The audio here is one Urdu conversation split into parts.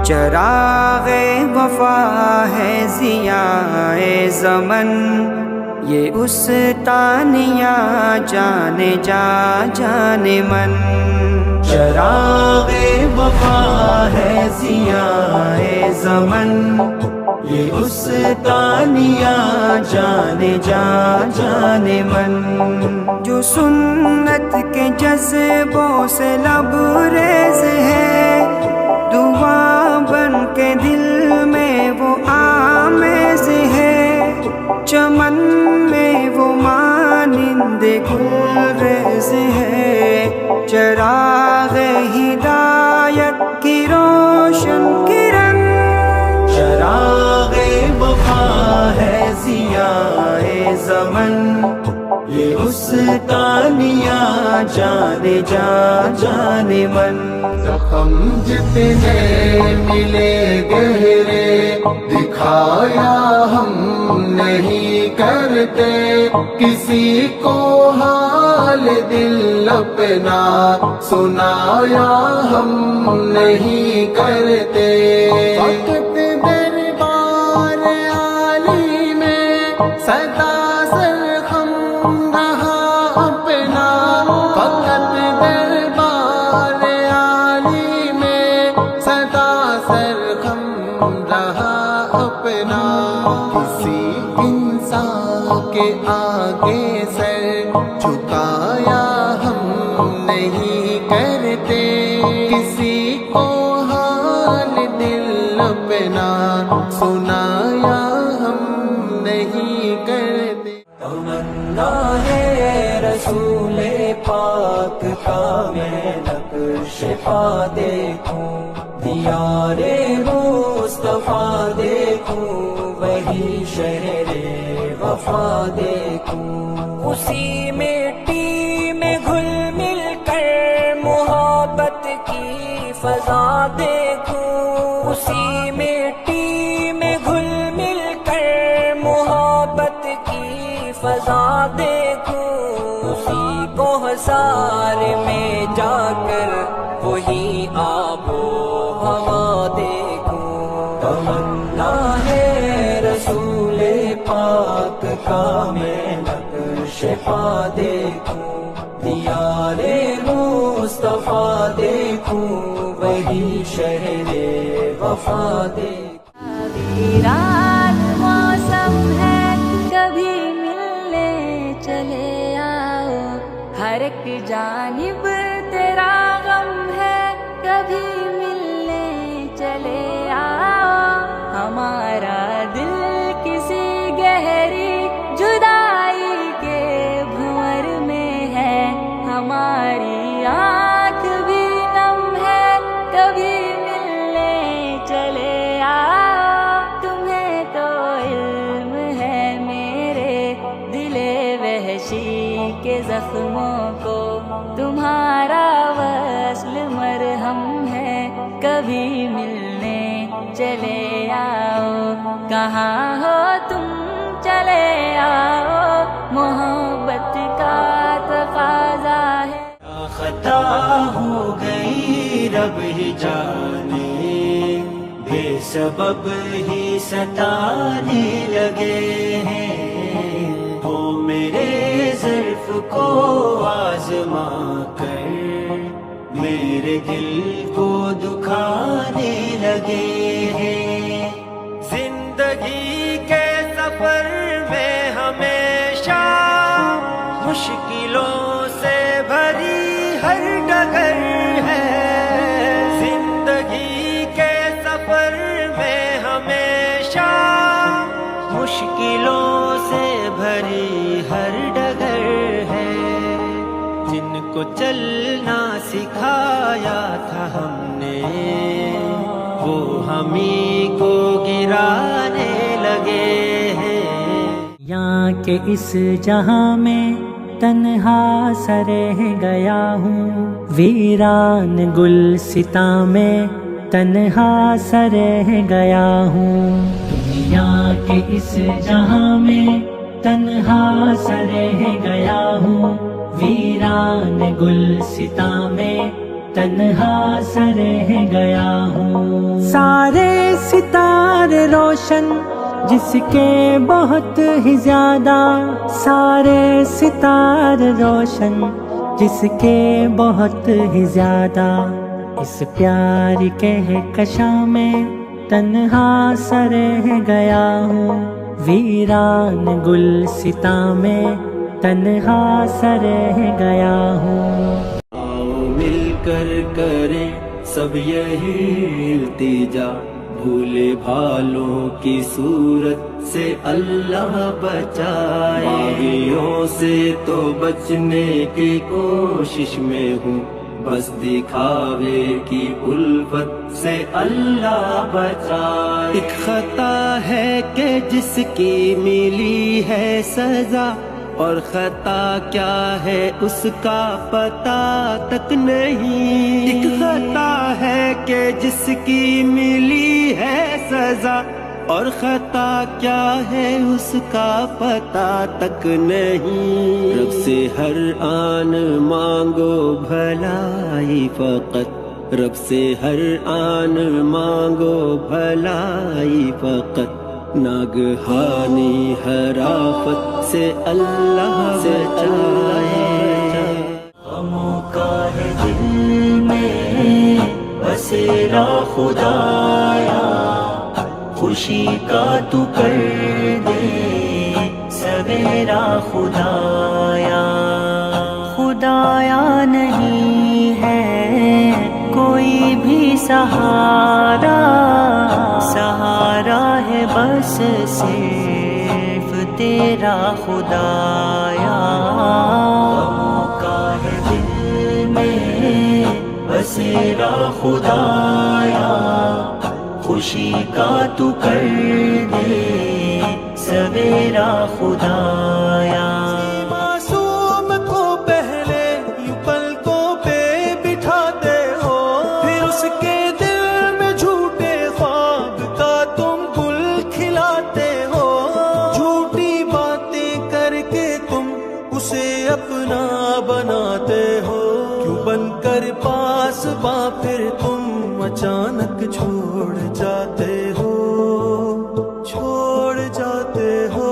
چراغ وفا ہے ضیاء زمن، یہ استانیہ جانے جا جانے من۔ چراغ وفا ہے ضیاء زمن، یہ استانیہ جانے جا جانے من۔ جو سنت کے جذبوں سے لبریز ہے، دعا بن کے دل میں وہ آمیز ہے، چمن میں وہ مانند گلریز ہے، چراغ ہدایت کی روشن کرن۔ چراغ وفا ہے ضیاء زمن، یہ استانیہ جانے جا جانے من۔ زخم جتنے ملے گہرے دکھایا ہم نہیں کرتے، کسی کو حال دل اپنا سنایا ہم نہیں کرتے۔ وقت دربار عالی میں سدا سرخم رہا اپنا، وقت دربار عالی میں سدا سرخم رہا اپنا۔ کسی انسان کے آگے سر جھکایا ہم نہیں کرتے، کسی کو حال دل اپنا سنایا ہم نہیں کرتے۔ تمنا ہے رسول پاک کا میں نقش پا دیکھوں، دیار مصطفیٰ دیکھوں، وہی شہر وفا دیکھوں۔ اسی مٹی میں گھل مل کر محبت کی فضا دیکھوں، اسی مٹی میں گھل مل کر محبت کی فضا دیکھوں، اسی کوثر میں جا کر وہی آب و ہوا دیکھوں۔ تمنا ہے رسول پاک کا میں نقش پا دیکھوں، دیار مصطفیٰ دیکھوں، وہی شہر وفا دیکھوں۔ ویران موسم ہے، کبھی ملنے چلے آؤ، ہر ایک جانب تیرا غم ہے، کبھی ملنے چلے آؤ۔ ہمارا دل کسی گہری جدائی کے بھنور میں ہے، ہماری آنکھ بھی نم ہے، کبھی ملنے چلے آؤ۔ تمہیں تو علم ہے میرے دل وحشی کے زخموں کو، تمہارا وصل مرہم ہے، کبھی ملنے چلے آؤ۔ کہاں ہو تم چلے آؤ، محبت کا تقاضا ہے۔ خطا ہو گئی رب ہی جانے، بے سبب ہی ستانے لگے ہیں، وہ میرے ظرف کو آزما کر میرے دل کو دکھانے لگے ہیں۔ زندگی کے سفر میں ہمیشہ مشکلوں سے بھری ہر ڈگر ہے، زندگی کے سفر میں ہمیشہ مشکلوں سے بھری ہر ڈگر ہے، جن کو چلنا سکھایا تھا ہم نے، وہ ہمیں کو گرانے لگے ہیں۔ یہاں کے اس جہاں میں تنہا سا رہ گیا ہوں، ویران گلستاں میں تنہا سا رہ گیا ہوں۔ دنیا کے اس جہاں میں تنہا سا رہ گیا ہوں، گلستاں میں تنہا سا رہ گیا ہوں. سارے ستارے روشن جس کے بہت ہی زیادہ، سارے ستارے روشن جس کے بہت ہی زیادہ، اس پیار کے کشاں میں تنہا سا رہ گیا ہوں، ویران گلستاں میں تنہا سا رہ گیا ہوں۔ آؤ مل کر کریں سب یہی التجا، بھولے بھالوں کی صورت سے اللہ بچائے، باغیوں سے تو بچنے کی کوشش میں ہوں، بس دکھاوے کی الفت سے اللہ بچائے۔ ایک خطا ہے کہ جس کی ملی ہے سزا، اور خطا کیا ہے اس کا پتہ تک نہیں۔ ایک خطا ہے کہ جس کی ملی ہے سزا، اور خطا کیا ہے اس کا پتہ تک نہیں۔ رب سے ہر آن مانگو بھلائی فقط، رب سے ہر آن مانگو بھلائی فقط، ناگہانی ہر آفت سے اللہ بچائے۔ غموں کا ہے دل میں بسیرا خدایا، خوشی کا تو کر دے سویرا خدایا، خدایا نہیں ہے کوئی بھی سہارا، سہارا ہے بس صرف تیرا خدایا۔ غموں کا ہے دل میں بسیرا خدایا، خوشی کا تو کر دے سویرا خدایا۔ معصوم کو پہلے یوں پلکوں پہ بٹھاتے ہو، پھر اس کے دل میں جھوٹے خواب کا تم گل کھلاتے ہو، جھوٹی باتیں کر کے تم اسے اپنا بناتے ہو، کیوں بن کر پاس با پھر تم اچانک چھوڑ جاتے ہو، چھوڑ جاتے ہو،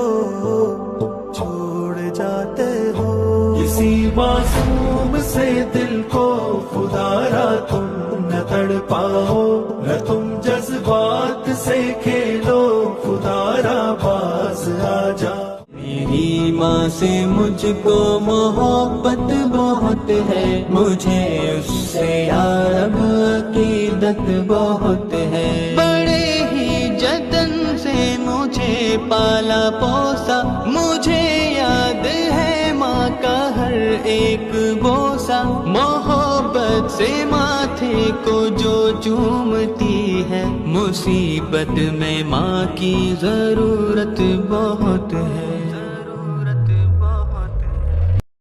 چھوڑ جاتے ہو۔ کسی معصوم سے دل کو خدارا تم نہ تڑپاؤ، نہ تم جذبات سے کھیلو، خدارا باز آ جا۔ میری ماں سے مجھ کو محبت بہت ہے، مجھے اس سے یار عقیدت بہت ہے، بڑے ہی جتن سے مجھے پالا پوسا، مجھے یاد ہے ماں کا ہر ایک بوسا، محبت سے ماتھے کو جو چومتی ہے، مصیبت میں ماں کی ضرورت بہت ہے۔